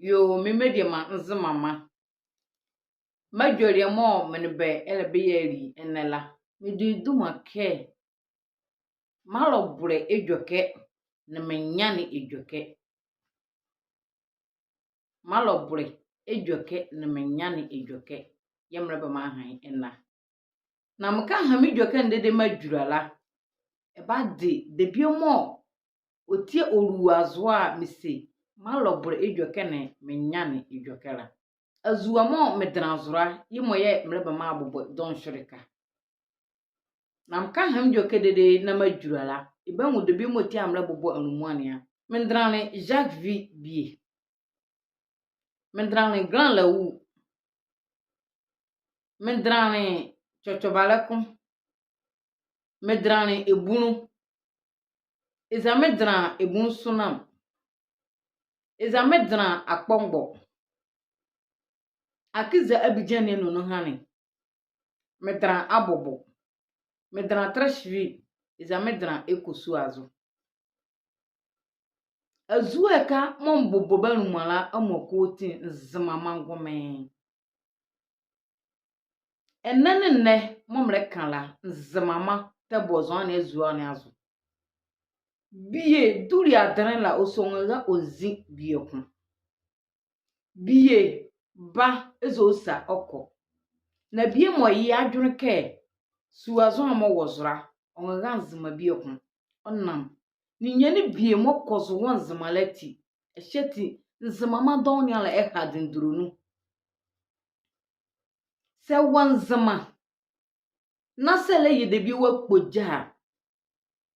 Yo, mi media Nzema ma. Majori mo menbe ele beyeri enela. Mi du ma ke. Malo bure ejoke na menyane ejoke. Malo bure ejoke na menyane ejoke. Yemre ba ma han enna. Na mka ha mi joke ndede majurala. E ba de biomo otie oruwazo a misi. Malo bure ejoke na menyane ejoke la. Azuamo medranzura yimoye mreba ma abobo don shirika na mka ham joke dede na majurala iba mu de bi moti amra bobo anumuane ya mendrane Jacques V bie mendrane Grand Laou mendrane chochobalakum mendrane ebunu ezamedran ebun sunam ezamedran akpongbo akiza abijane no hane medran abobo medran trashvi izamedran ekosu azu azueka mombobo banumala amokoti Nzema mangome enenne momre kanla Nzema ma tebozo na ezuo na azu biye duri adren la osonga ozi biekun biye ba ezosa oko na biye moyi adwun ke suazo amowozura onga Nzema biekun onam ni nyane bie mokozo won Nzema lati esheti Nzema ma don ni ala ehadindurunu se won Nzema na sele yedebi wakpoja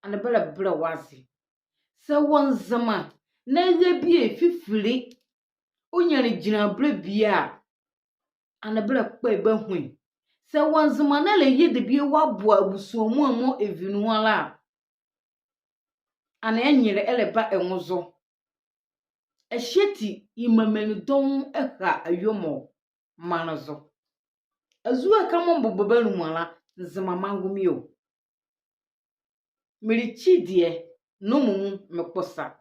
ane bela wazi se won Nzema na yebie fifiri onyane gina bia ane bela kpe ba hu se won Nzema na le yedebi wabo abusuomu amo evinu ala ane enyere eleba enwozo esheti imamenu don eha ayomo manazo azuwa kama mbobobanu mala Nzema mangumio mirichidie no mumu mekosa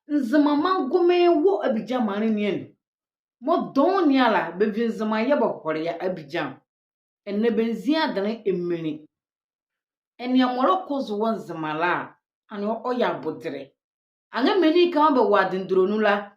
Nzema mangume wo Abidjan manien mo don ni ala bevi Nzema yeba hore ya Abidjan enne benzia dane emini enne amoro kozo won Nzema la ane oya bodre anga meni ka be wadindronu la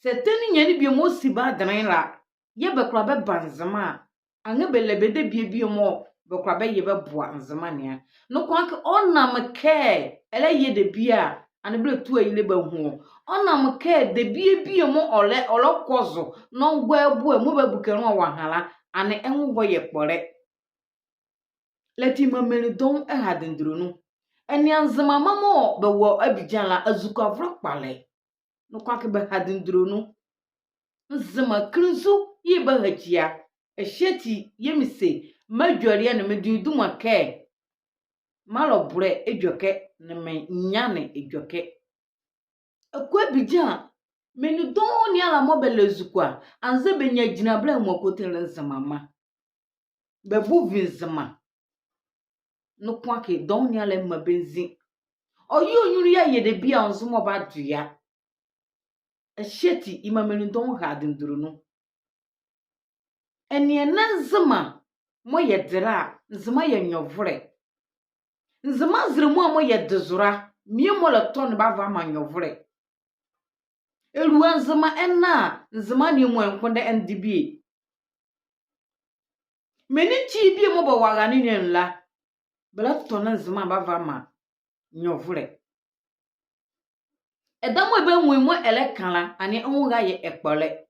seteni nyani bi mo siba dane la yeba kra be banzema anga belebede bie mo be kra be yeba boa Nzema ne no kwanke onam ke ele yede bia ane ble tu ayile ba hu onam ke de bie mo ole kozo no gwa ebu mo ba bukeru wahala ane enwo ye kpore leti mameni don ehadindronu eni Nzema mamo be wo Abidjan la azukavro kpale no kwake be hadindronu Nzema krinzu yiba hachia esheti yemise majori na meduduma ke malo bure ejoke na me nyane ejoke akwa Abidjan menu don ni ala mobile zukwa anze benya gina bra mokotere Nzema ma be buvi Nzema no kwake don ni ala mabenzi oyo nyuru ya yede bia onzumo ba duya esheti imamenu don hadindrunu enie na Nzema mo yedra Nzema ye nyovre Nzema zremu mo yedezura mi mo le ton ba va ma nyovre eluwa Nzema enna Nzema ni mo enkonde ndibie meni chi bie mo ba waga ni nla bela ton Nzema ba va ma nyovre edamo ebe mo elekala ani onga ye ekpole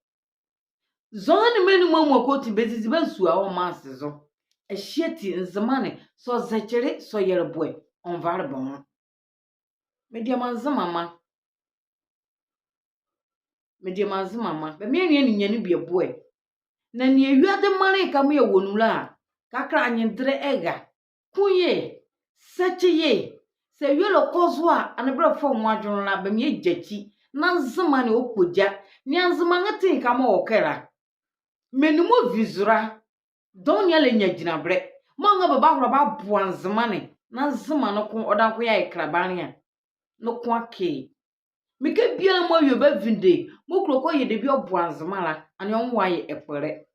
zoni meni mo koti bezizi bensu a o mansezo esheti Nzema ne so zechere so yereboe on va bon media Nzema ma be me ni nyane bie boe na ni ewiade mare ka mo ye wonula kakra anyindre ega kuye secheye se yelo kozwa anebra fo mwadwon la be me jachi na Nzema ne opoja ni Nzema ngati ka mo okera menumo vizura don yale nyagina bre manga baba horo ba boa Nzema ne na Nzema no ko odan ko ya ikrabania no ko ake Mike bia mo yo ba vinde mo kroko ye de bi oboanzemala ane onwa ye epere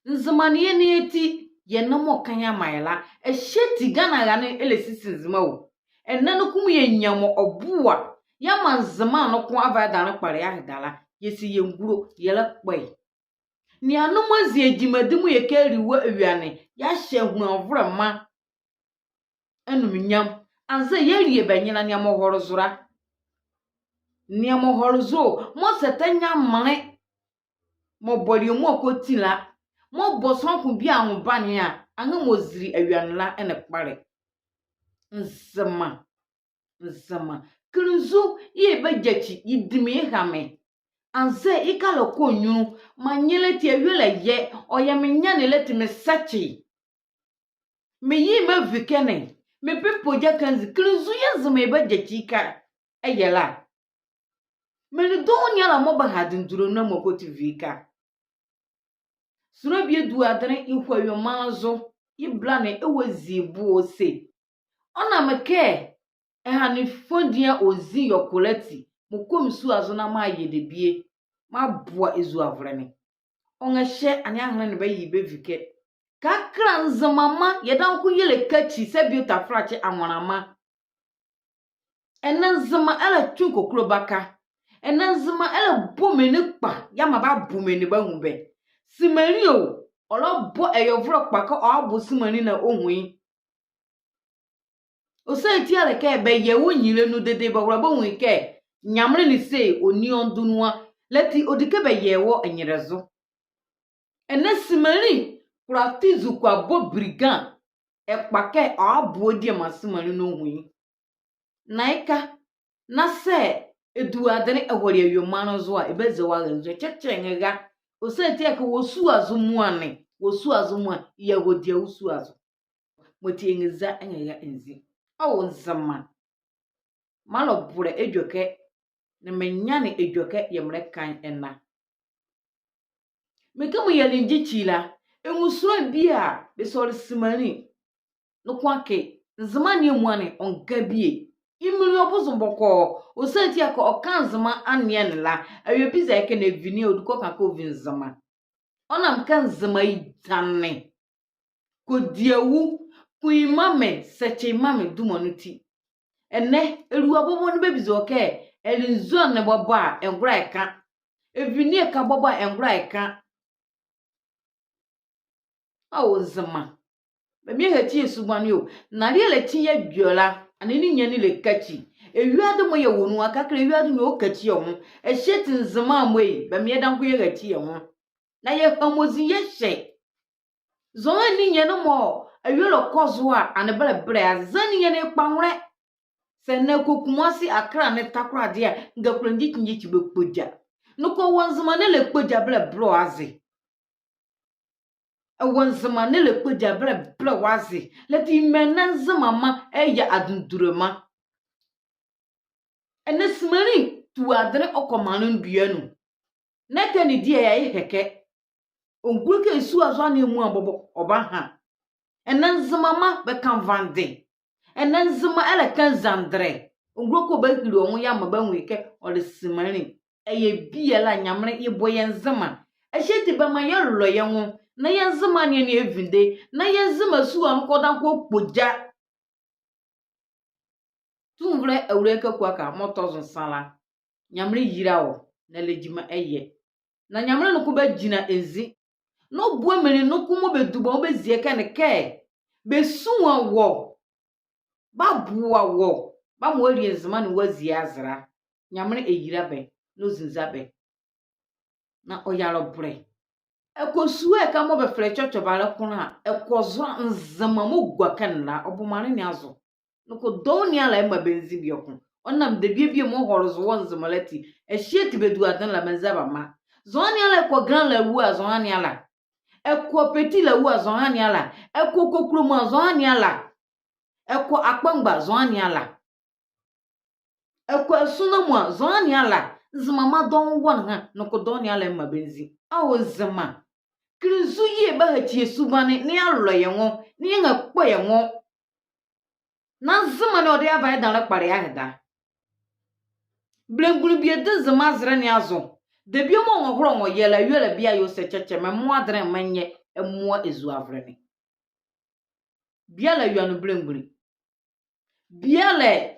nzema ne ne eti ye na mo kan amayela eheti gana ga ne elesisi nzema o enna no kum ye nyamo obuwa ya manzema no ko ava da no kpare ya hedala yesi ye nguro ye la kpai ni anu mazi ejimadim ye keriwo awiane ya hye hu avrama enum nyam anze ye rie benyina ne mo horozura ne mo horozo mo setanya mane mo bori mo akotila mo boson ku bi anwobane a anga mo ziri awianla ene kpare nzema krunzu ye bejachi yidimi hame anze ikalo ko nyunu manyele ti awiele ye oyemenya ne leti me sachi me yi me vikene me pepo jakanzi krunzu ye zema bejachi ka eyela me do nyala mo ba hadinduro na mo ko TV ka suro bi edu adere ihwayo manzo iblane ewezibu ose ona meke ehani fondia ozi yokolati mukomsu azo na ma yedebie ma boa ezu avrene onga hye ane ahne ne bayi bevike kakra nzamama yedan ku yele kachi se biota frache anwanama enanzama ala twunkokro baka enanzama ala bomene kpa yama ba bomene ba hube simani o olobo eyovro kpaka obo simani na ohun o se ti ale ke be ye wonyire nu dede ba wra ba hu ke nyamre ni se oni ondunwa leti odike be ye wo enyerezo ene simani practice kwa bo brigand ekpake obo odi ma simani no ohun naika na se edu adene ehori awomano zo a ebeze wa nzo chechenga o se ti eke wosu azumu ane wosu azumu a ya godia wosu azu moti enza enga enzi awo nzama malo bure ejoke ne menyane ejoke yemre kan enna mekamu yalinji chila enwusuro bia be sori simani no kwake nzama ne mu ane ongabie imuri obuzumboko o se ti eke okanzama ane nla ayebiza eke na vini oduko kan ko vinzama onam kan zama idane ko diawu kuimame seche mame dumonuti enne eruwa bobo no bebizo ke elinzo ne bobo a engura eka evini eka bobo a engura eka awo zama be mi hati esubani o na riele tinye dwola aneni nyani le kachi ewiade mo ye wonu akakra ewiade no okachi omo eheti nzama amoi be mi edan ko ye hati omo na ye hamozi ye hye zo ani nyane mo awielo kozo a anebele bre azani nyane kpanwre se na kokumasi akra ne takra de a ngakura ndi tinje ti bekpoja nuko wanzuma ne le kpoja ble bro azi wanzuma ne le kpoja ble bro wazi leti mena nzama ma eya adundurema ene smari tu adre okomanu nduanu neke ni die ya iheke onguke esu azo na emu abobo oba ha enanzama ma be kan vande enanzama ele kan zandre onguko ba hiri onwo ya ma ba nwike ole simani eye biela nyamre iboye nzama eheti ba ma ye lo ye ho na ye nzama ne ne evinde na ye nzama su an kodan ko poja tumvre eureka kwa ka motozo sala nyamre yirawo na lejima eye na nyamre no ko ba jina ezi no bua meni no kumo beduba obezie ken ke besuwa wo babua wo ba mo ri enzima no wazie azra nyamre eyira be no zinza be na oyaro bre ekosu e ka mo be fre chocho bale kono a ekozo nzama mo gwa kan na obumane ni azo no ko doni ala emba benzi biokun onam de bie mo horozo won nzamalati ehie ti bedu adan la menzaba ma zoni ala ko gran la wu azoni ala eko petit la wu azoni ala eko kokro mo azoni ala eko akpangba azoni ala eko esuna mo azoni ala zmama don won ha no ko doni ala emba benzi awo zama krizu ye ba hati esubane ni allo ye won ni nga kpo ye won na zama no de aba dan la pare ya heda Blengulu bi de zama zra ni azo. De bi mo ngoro ngo yela bia yo se cheche me mo adre manye emo ezu avre ni. Bia la yuanu blengulu. Bia le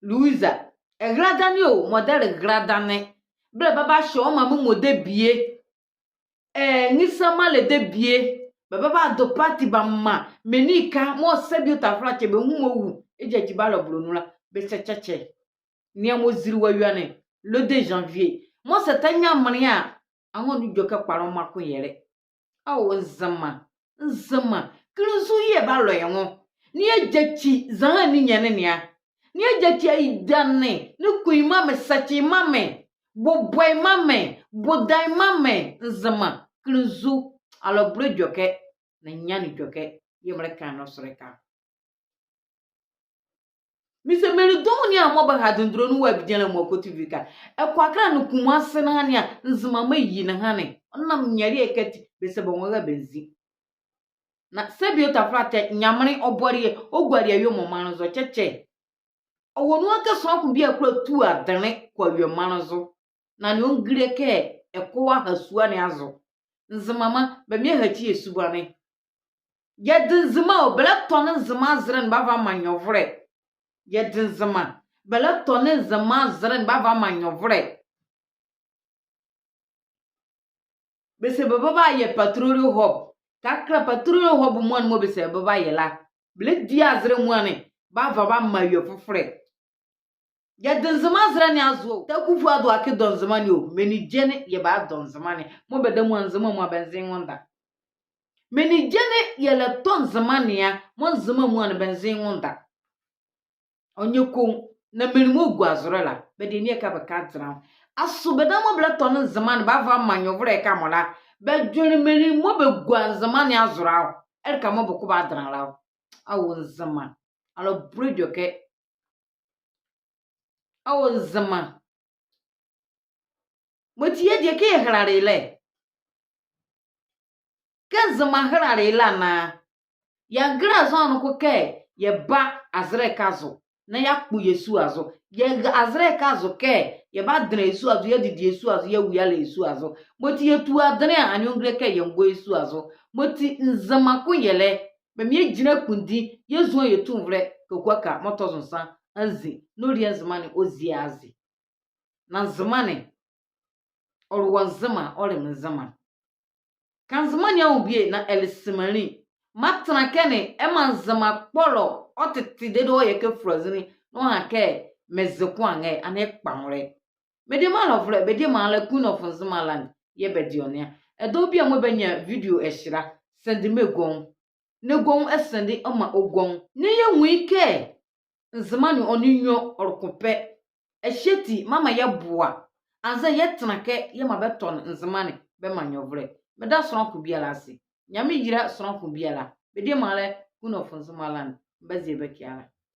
Louisa egradani o model gradane. Ble baba show ma mo de bie. Nisama le de bie. Baba do party ba ma menika mo sebi utafra chebe hu owu eje jibalo blonula be cheche. Ni amo ziri wa yuane le 2 janvier. Mo se tanya mania anwo nu joka paro mako yere. Awo nzema kluzu ye ba lo yenwo. Ni ejechi zan ni nyene nia. Ni ejechi idane ni kuima me sachi mame. Boboy mame, bodai mame nzema kluzu alo bro joke na nyani joke yemre kan no sreka. Mise meri doni amoba hadundro nu wa bidela mo ko TV ka. Ekwakra no kumase na hania nzema mayi na hane. Onam nyari ekati bese bonwa benzi. Na sebi otafrate nyamre obori ogwari ayo momanzo cheche. Owonu aka so akun bia kura tu adane kwa ayo manzo. Na ni ongire ke ekowa hasua ne azo. Nzemama be me hachi esubane. Yedinzema obela ton nzema zren bava manyovre. Yedinzema bela ton nzema zren bava manyovre. Bese baba ye patrol hub. Kakra patrol hub mo mo bese baba ye la. Ble dia zren mo ane bava ba mayo fofre. Yedinzema zren ni azo. Takufu ado ake donzema ni o. Meni jene ye ba donzema ni. Mo bede mo nzema mo benzin wonda. Meni jene ye le ton zamani ya. Mo nzema mo ane benzin wonda. Onye ko na meni mo gu azorela. Bede ni eka beka dran. Aso beda mo bele ton zamani ba va manyovre ka mola. Be jone meni mo be gu zamani azora. Elka mo be ko ba dran la. Awo nzema. Alo bredo ke. Awo nzema. Mo tiye de ke harare le. Ke nzema harare la na. Ya gra zonu ko ke ye ba azre kazo. Na ya kpu Yesu azo. Ye azre kazo ke ye ba dre Yesu azo ye didi Yesu azo ye wuyale Yesu azo. Moti ye tu adre anyongre ke ye ngo Yesu azo. Moti nzema ko yele. Me mi jina kundi ye zo ye tu mvre kokwaka motozo nsan anzi no ri nzemani ozi azi. Na nzemani orwo nzema ore nzema. Kan nzemani awubie na elisimani matna kene ema nzema kpolo otiti dedo ye ke frozini no hake mezeku ange ane kpanre. Mede malovre bede mala queen of Nzemaland ye bedionia. Edo bia mo benya video ehira send me gon. Ne gon esende ama ogon. Ne ye nwike nzemani oninyo orkope. Esheti mama ye boa. Anza ye tenake ye mabeton nzemani be manyovre. Meda sonko biala ase. Nyame yira sonko biala. Bede mala queen of Nzemaland. Bazi bekiala.